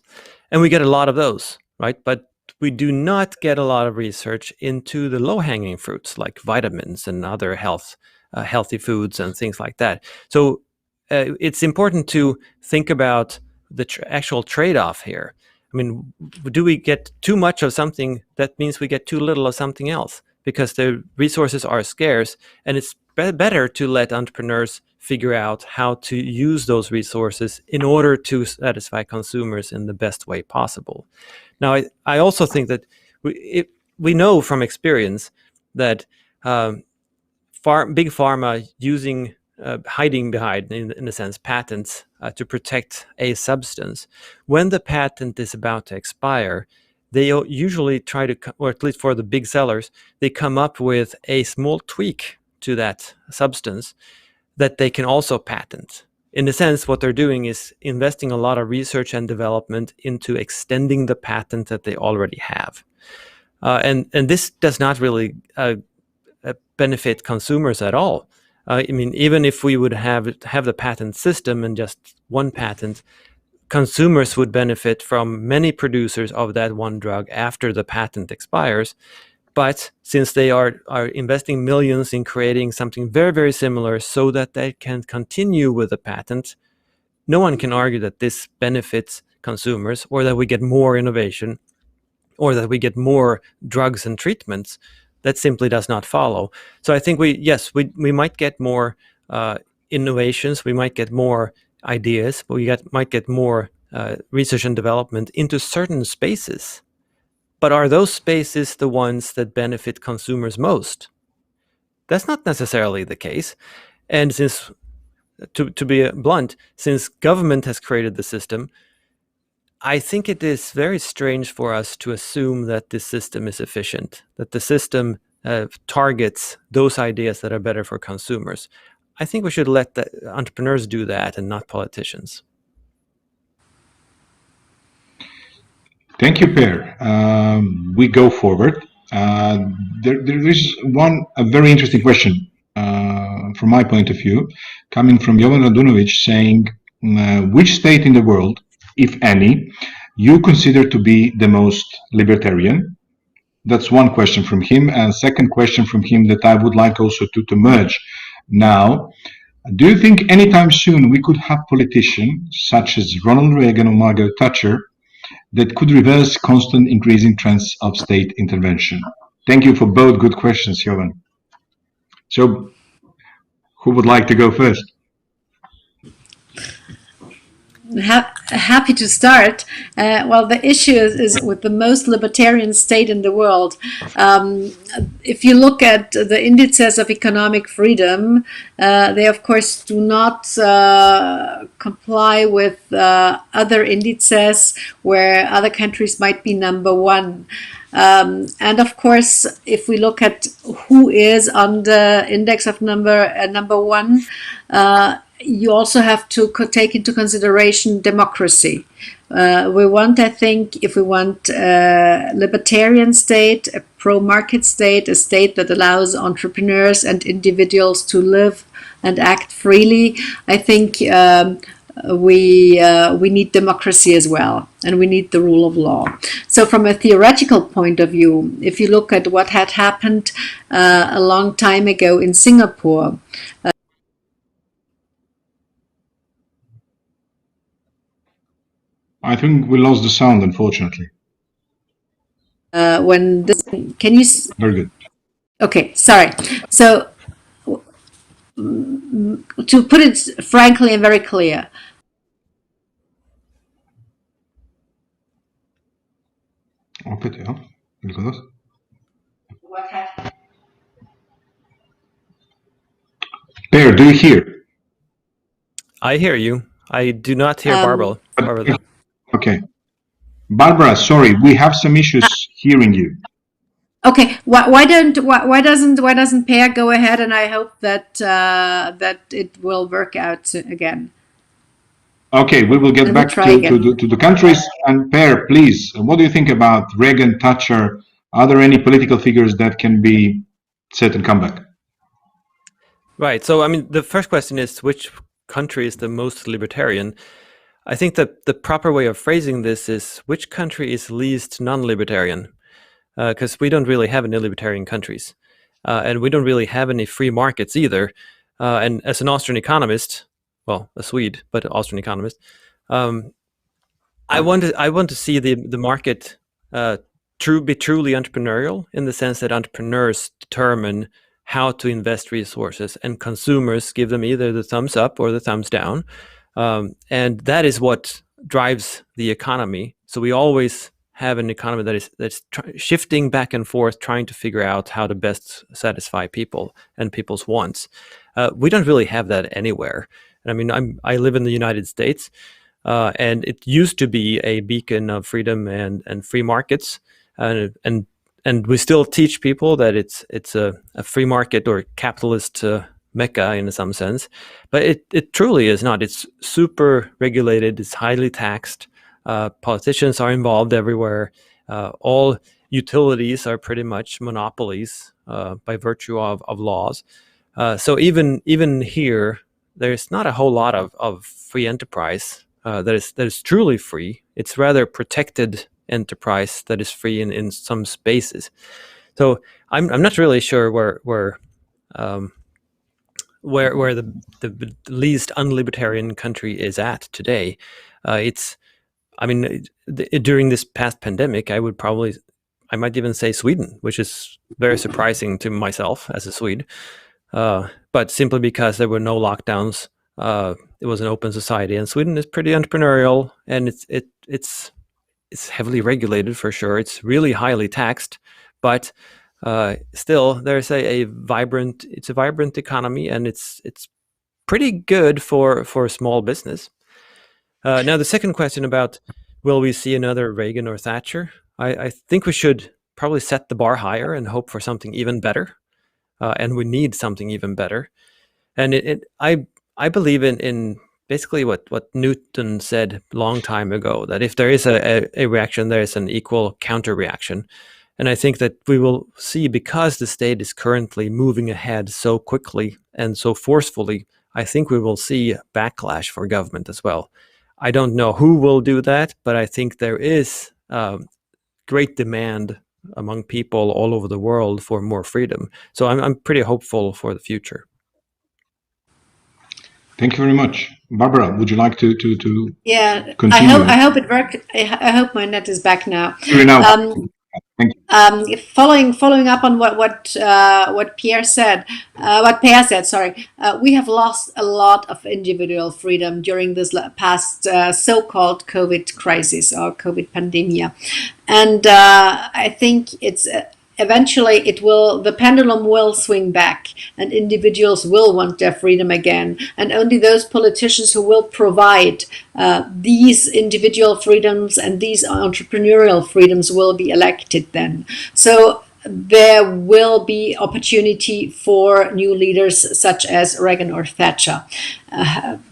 and we get a lot of those, right? But we do not get a lot of research into the low-hanging fruits like vitamins and other healthy foods and things like that. So it's important to think about the actual trade-off here. I mean, do we get too much of something? That means we get too little of something else because the resources are scarce, and it's better to let entrepreneurs figure out how to use those resources in order to satisfy consumers in the best way possible. Now, I also think that we know from experience that big pharma hiding behind, in a sense, patents to protect a substance. When the patent is about to expire, they usually try to, or at least for the big sellers, they come up with a small tweak to that substance that they can also patent. In a sense, what they're doing is investing a lot of research and development into extending the patent that they already have. And this does not really benefit consumers at all. I mean, even if we would have the patent system and just one patent, consumers would benefit from many producers of that one drug after the patent expires. But since they are investing millions in creating something very, very similar so that they can continue with the patent, no one can argue that this benefits consumers or that we get more innovation or that we get more drugs and treatments. That simply does not follow. So I think we might get more innovations, we might get more ideas, but we might get more research and development into certain spaces. But are those spaces the ones that benefit consumers most? That's not necessarily the case. And since, to be blunt, since government has created the system, I think it is very strange for us to assume that this system is efficient, that the system targets those ideas that are better for consumers. I think we should let the entrepreneurs do that and not politicians. Thank you, Per. We go forward. There is a very interesting question from my point of view, coming from Jovan Radunovic, saying, which state in the world, if any, you consider to be the most libertarian? That's one question from him. And second question from him that I would like also to merge now. Do you think anytime soon we could have politicians such as Ronald Reagan or Margaret Thatcher that could reverse constant increasing trends of state intervention? Thank you for both good questions, Jovan. So, who would like to go first? Happy to start. Well, the issue is with the most libertarian state in the world. If you look at the indices of economic freedom, they of course do not comply with other indices where other countries might be number one. And of course, if we look at who is on the index of number one, you also have to take into consideration democracy. We want, I think, if we want a libertarian state, a pro-market state, a state that allows entrepreneurs and individuals to live and act freely, I think we need democracy as well, and we need the rule of law. So from a theoretical point of view, if you look at what had happened a long time ago in Singapore, I think we lost the sound, unfortunately. when this, can you? Very good. Okay, sorry. So to put it frankly and very clear, Opet, ja. Izgleda. Per, do you hear? I hear you. I do not hear Barbara. Okay. Barbara, sorry, we have some issues hearing you. okay, why doesn't Per go ahead, and I hope that that it will work out again. Okay, we will get back to the countries. And Per, please, what do you think about Reagan, Thatcher? Are there any political figures that can be set and come back? Right. So, I mean, the first question is, which country is the most libertarian? I think that the proper way of phrasing this is, which country is least non-libertarian? Because we don't really have any libertarian countries. And we don't really have any free markets either. And as an Austrian economist, well, a Swede, but Austrian economist, I want to see the market be truly entrepreneurial, in the sense that entrepreneurs determine how to invest resources, and consumers give them either the thumbs up or the thumbs down. And that is what drives the economy. So we always have an economy that's shifting back and forth, trying to figure out how to best satisfy people and people's wants. We don't really have that anywhere. I mean, I live in the United States, and it used to be a beacon of freedom and free markets, and we still teach people that it's a free market or capitalist mecca in some sense, but it truly is not. It's super regulated. It's highly taxed. Politicians are involved everywhere. All utilities are pretty much monopolies by virtue of laws. So even here, there's not a whole lot of free enterprise that is truly free. It's rather protected enterprise that is free in some spaces. So I'm not really sure where the least unlibertarian country is at today. During this past pandemic, I might even say Sweden, which is very surprising to myself as a Swede. But simply because there were no lockdowns, it was an open society, and Sweden is pretty entrepreneurial, and it's heavily regulated for sure. It's really highly taxed, but still there's a vibrant economy, and it's pretty good for small business. Now the second question about, will we see another Reagan or Thatcher? I think we should probably set the bar higher and hope for something even better. And we need something even better. And I believe in basically what Newton said a long time ago, that if there is a reaction, there is an equal counter reaction. And I think that we will see, because the state is currently moving ahead so quickly and so forcefully, I think we will see backlash for government as well. I don't know who will do that, but I think there is great demand among people all over the world for more freedom. So I'm pretty hopeful for the future. Thank you very much. Barbara, would you like to Yeah, continue? I hope it worked. I hope my net is back now. Thank you. Following up on what Pierre said, sorry, we have lost a lot of individual freedom during this past so-called COVID crisis or COVID pandemia, and I think it's eventually the pendulum will swing back, and individuals will want their freedom again, and only those politicians who will provide these individual freedoms and these entrepreneurial freedoms will be elected then. So there will be opportunity for new leaders such as Reagan or Thatcher.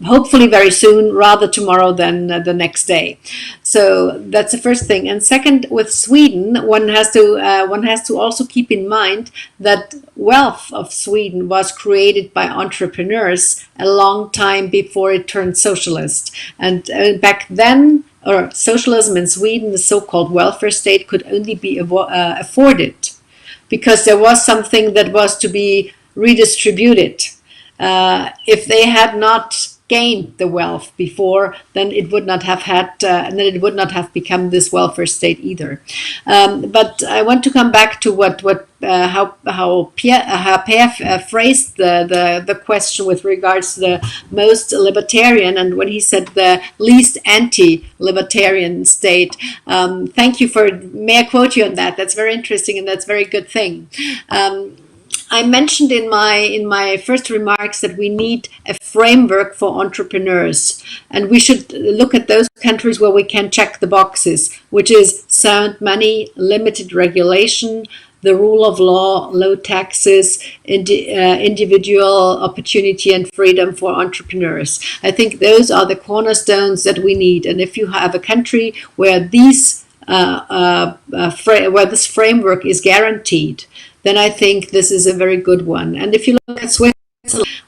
Hopefully very soon, rather tomorrow than the next day. So that's the first thing. And second, with Sweden, one has to also keep in mind that wealth of Sweden was created by entrepreneurs a long time before it turned socialist. And back then, or socialism in Sweden, the so-called welfare state, could only be afforded because there was something that was to be redistributed. If they had not gained the wealth before, then it would not have had, and then it would not have become this welfare state either. But I want to come back to how Pierre phrased the question with regards to the most libertarian, and when he said the least anti-libertarian state. Thank you for, may I quote you on that? That's very interesting, and that's a very good thing. I mentioned in my first remarks that we need a framework for entrepreneurs, and we should look at those countries where we can check the boxes, which is sound money, limited regulation, the rule of law, low taxes, individual opportunity and freedom for entrepreneurs. I think those are the cornerstones that we need. And if you have a country where where this framework is guaranteed, then I think this is a very good one. And if you look at Switzerland,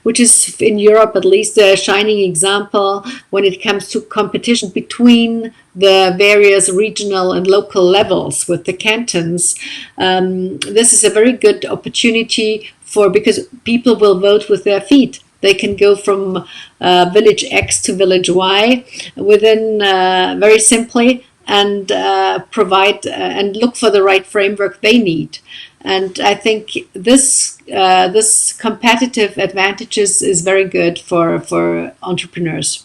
which is in Europe at least a shining example when it comes to competition between the various regional and local levels with the cantons, this is a very good opportunity because people will vote with their feet. They can go from village X to village Y within very simply and provide and look for the right framework they need. And I think this competitive advantages is very good for entrepreneurs.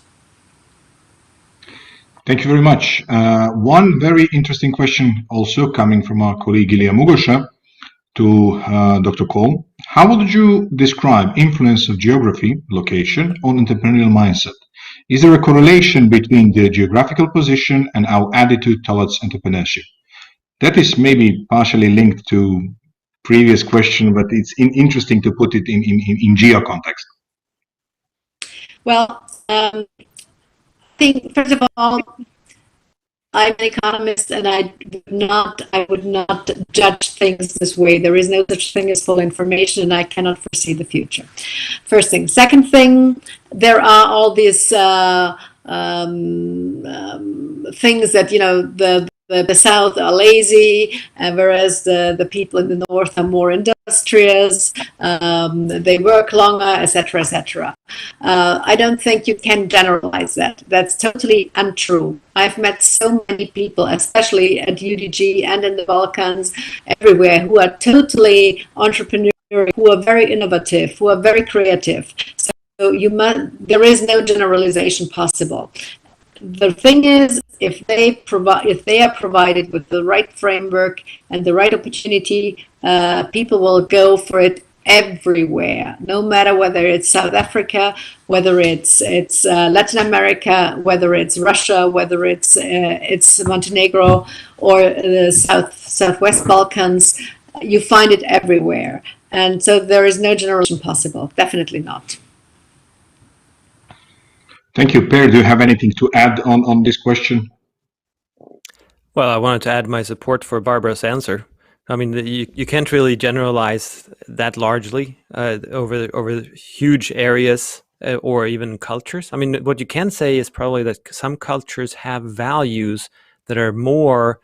Thank you very much. One very interesting question also coming from our colleague Ilya Mugosha to Dr. Kolm. How would you describe influence of geography, location on entrepreneurial mindset? Is there a correlation between the geographical position and our attitude towards entrepreneurship? That is maybe partially linked to previous question, but it's interesting to put it in geo context. Well, I think first of all, I'm an economist, and I would not judge things this way. There is no such thing as full information, and I cannot foresee the future. First thing. Second thing, there are all these things that, you know, the South are lazy, whereas the people in the North are more industrious, they work longer, etc., etc. I don't think you can generalize that. That's totally untrue. I've met so many people, especially at UDG and in the Balkans, everywhere, who are totally entrepreneurial, who are very innovative, who are very creative. So there is no generalization possible. The thing is, if they are provided with the right framework and the right opportunity, people will go for it everywhere, no matter whether it's South Africa, whether it's Latin America, whether it's Russia, whether it's Montenegro or the Southwest Balkans. You find it everywhere, and so there is no generalization possible. Definitely not. Thank you. Per, do you have anything to add on this question? Well, I wanted to add my support for Barbara's answer. I mean, you can't really generalize that largely over huge areas or even cultures. I mean, what you can say is probably that some cultures have values that are more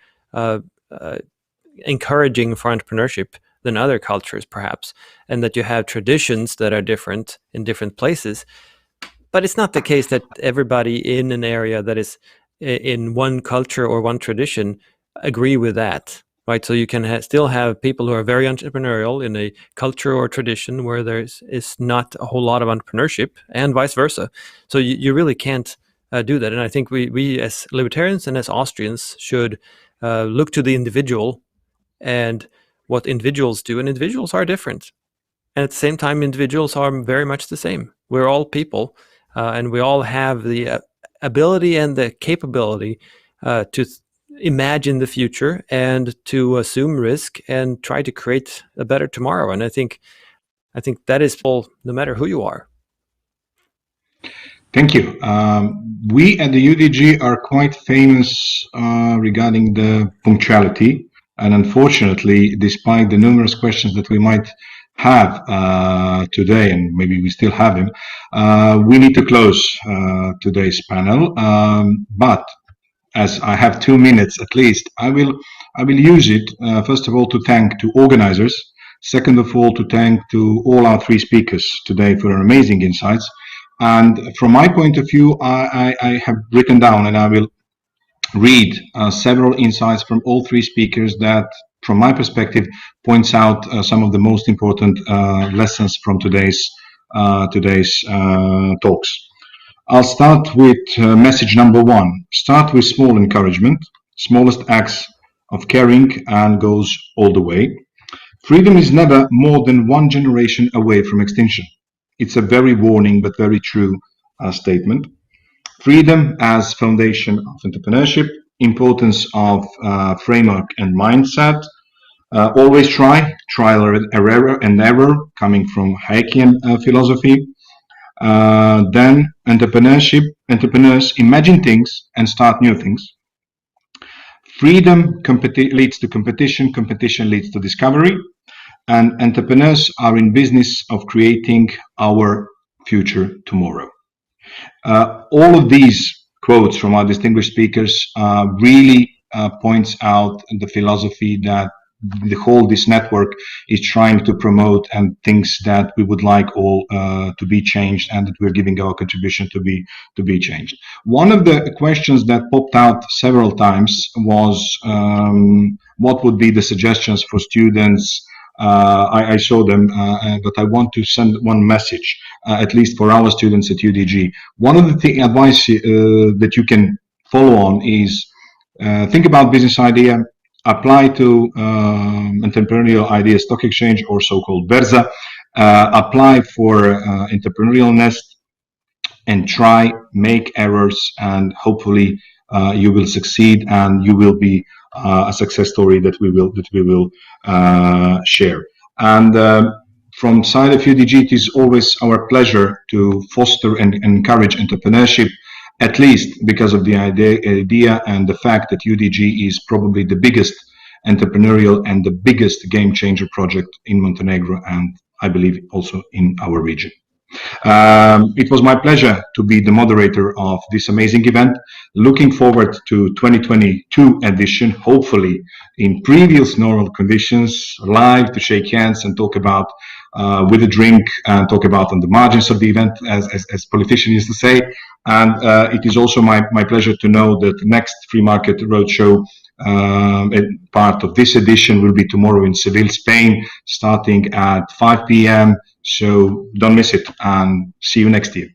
encouraging for entrepreneurship than other cultures, perhaps, and that you have traditions that are different in different places. But it's not the case that everybody in an area that is in one culture or one tradition agree with that, right? So you can still have people who are very entrepreneurial in a culture or tradition where there is not a whole lot of entrepreneurship, and vice versa. So you really can't do that. And I think we as libertarians and as Austrians should look to the individual and what individuals do. And individuals are different. And at the same time, individuals are very much the same. We're all people. And we all have the ability and the capability to imagine the future and to assume risk and try to create a better tomorrow. And I think that is all, no matter who you are. Thank you. We at the UDG are quite famous regarding the punctuality. And unfortunately, despite the numerous questions that we might have today, and maybe we still have them, we need to close today's panel. But as I have 2 minutes at least, I will use it first of all to thank to organizers. Second of all, to thank to all our 3 speakers today for their amazing insights. And from my point of view, I have written down, and I will read several insights from all 3 speakers that, from my perspective, points out some of the most important lessons from today's talks. I'll start with message number 1. Start with small encouragement, smallest acts of caring, and goes all the way. Freedom is never more than 1 generation away from extinction. It's a very warning but very true statement. Freedom as foundation of entrepreneurship, importance of framework and mindset. Always trial and error, coming from Hayekian philosophy. Then entrepreneurs imagine things and start new things. Freedom leads to competition, competition leads to discovery. And entrepreneurs are in business of creating our future tomorrow. All of these quotes from our distinguished speakers really points out the philosophy that this network is trying to promote, and things that we would like all to be changed, and that we're giving our contribution to be changed. One of the questions that popped out several times was what would be the suggestions for students. I saw them, but I want to send one message, at least for our students at UDG. One of the advice that you can follow on is think about business idea, apply to entrepreneurial idea stock exchange, or so-called Berza, apply for entrepreneurial nest, and try, make errors, and hopefully you will succeed, and you will be a success story that we will share. And from side of UDG, it is always our pleasure to foster and encourage entrepreneurship, at least because of the idea and the fact that UDG is probably the biggest entrepreneurial and the biggest game changer project in Montenegro, and I believe also in our region. It was my pleasure to be the moderator of this amazing event. Looking forward to 2022 edition, hopefully in previous normal conditions, live, to shake hands and talk about with a drink, and talk about on the margins of the event, as politicians used to say. And it is also my pleasure to know that the next Free Market Roadshow part of this edition will be tomorrow in Seville, Spain, starting at 5 p.m. So don't miss it, and see you next year.